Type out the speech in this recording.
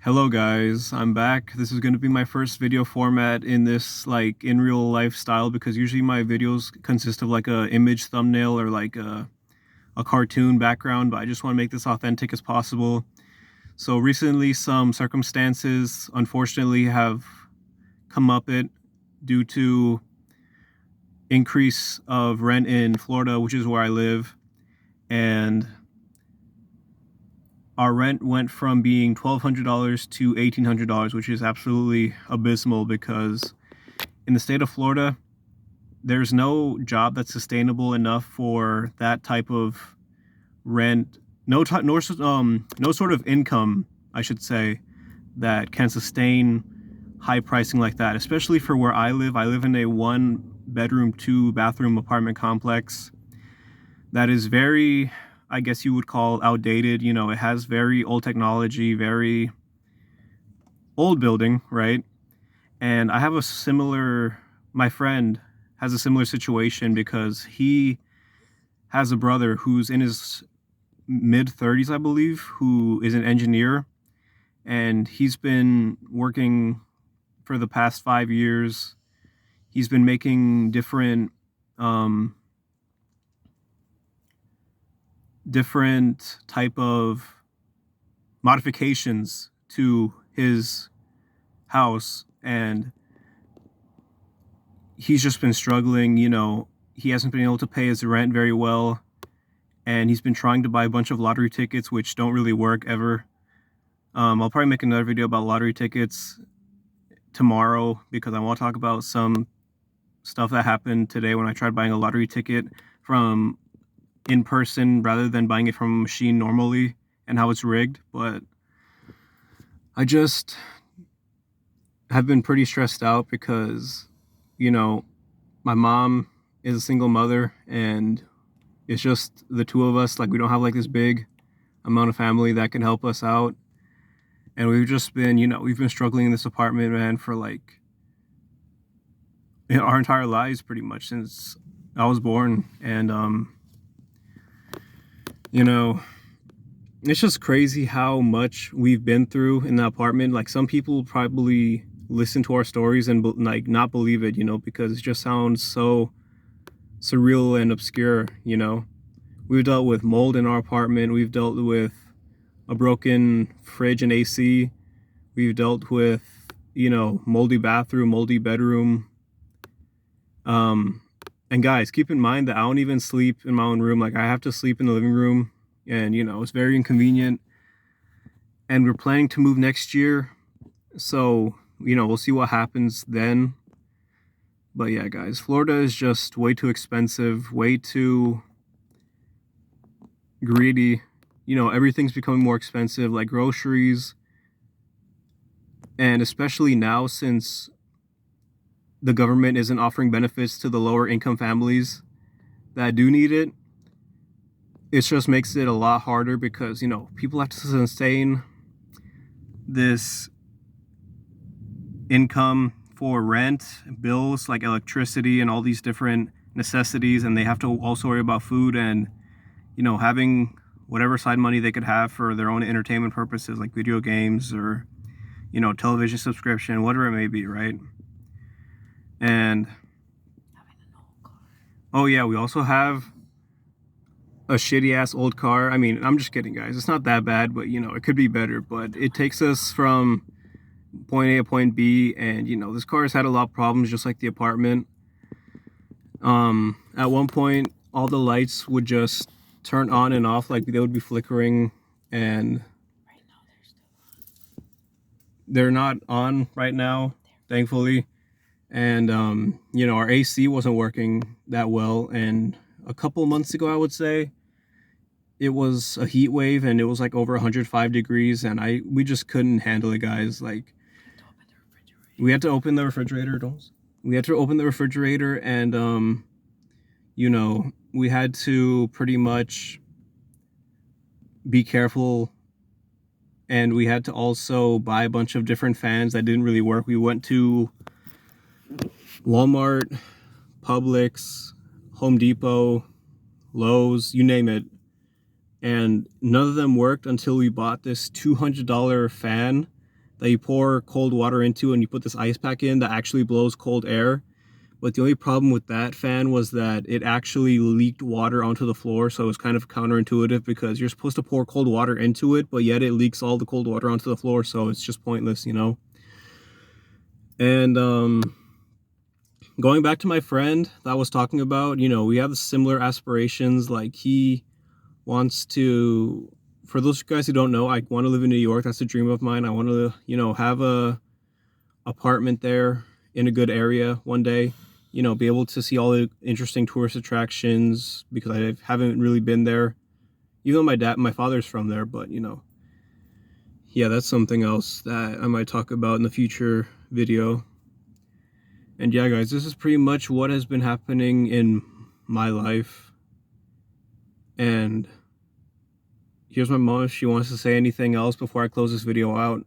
Hello guys, I'm back. This is going to be my first video format in this in real life style because usually my videos consist of like a image thumbnail or a cartoon background, but I just want to make this authentic as possible. So recently some circumstances unfortunately have come up due to increase of rent in Florida, which is where I live, and our rent went from being $1,200 to $1,800, which is absolutely abysmal because in the state of Florida, there's no job that's sustainable enough for that type of rent. No sort of income, I should say, that can sustain high pricing like that. Especially for where I live. I live in a 1 bedroom, 2 bathroom apartment complex that is very, I guess you would call, outdated. You know, it has very old technology, very old building, right? And I have my friend has a similar situation because he has a brother who's in his mid 30s, I believe, who is an engineer. And he's been working for the past 5 years. He's been making um, different type of modifications to his house, and he's just been struggling. You know, he hasn't been able to pay his rent very well, and he's been trying to buy a bunch of lottery tickets, which don't really work ever. I'll probably make another video about lottery tickets tomorrow because I want to talk about some stuff that happened today when I tried buying a lottery ticket from in person rather than buying it from a machine normally, and how it's rigged. But I just have been pretty stressed out because, you know, my mom is a single mother and it's just the two of us. Like, we don't have like this big amount of family that can help us out. And we've just been, we've been struggling in this apartment, man, for our entire lives pretty much since I was born. And, you know, it's just crazy how much we've been through in the apartment. Like, some people probably listen to our stories and not believe it, because it just sounds so surreal and obscure. We've dealt with mold in our apartment. We've dealt with a broken fridge and AC. We've dealt with, moldy bathroom, moldy bedroom. And guys, keep in mind that I don't even sleep in my own room. Like, I have to sleep in the living room, and it's very inconvenient. And we're planning to move next year, so we'll see what happens then. But yeah, guys, Florida is just way too expensive, way too greedy. Everything's becoming more expensive, like groceries. And especially now, since the government isn't offering benefits to the lower income families that do need it, it just makes it a lot harder because, people have to sustain this income for rent, bills like electricity and all these different necessities, and they have to also worry about food and, having whatever side money they could have for their own entertainment purposes, like video games or, television subscription, whatever it may be, right? And oh yeah, we also have a shitty ass old car. I mean, I'm just kidding, guys. It's not that bad, but it could be better. But it takes us from point A to point B, and this car has had a lot of problems, just like the apartment. At one point, all the lights would just turn on and off, like they would be flickering, and they're not on right now, thankfully. And our AC wasn't working that well, and a couple months ago, I would say, it was a heat wave and it was like over 105 degrees, and we just couldn't handle it, guys. Like, we had to open the refrigerator. We had to open the refrigerator, and we had to pretty much be careful, and we had to also buy a bunch of different fans that didn't really work. We went to Walmart, Publix, Home Depot, Lowe's, you name it, and none of them worked until we bought this $200 fan that you pour cold water into and you put this ice pack in that actually blows cold air. But the only problem with that fan was that it actually leaked water onto the floor, so it was kind of counterintuitive because you're supposed to pour cold water into it, but yet it leaks all the cold water onto the floor, so it's just pointless, you know? And going back to my friend that I was talking about, you know, we have similar aspirations. Like, he wants to, for those guys who don't know, I want to live in New York. That's a dream of mine. I want to, you know, have a apartment there in a good area one day, you know, be able to see all the interesting tourist attractions, because I haven't really been there, even though my father's from there. But, you know, yeah, that's something else that I might talk about in the future video. And yeah, guys, this is pretty much what has been happening in my life. And here's my mom if she wants to say anything else before I close this video out.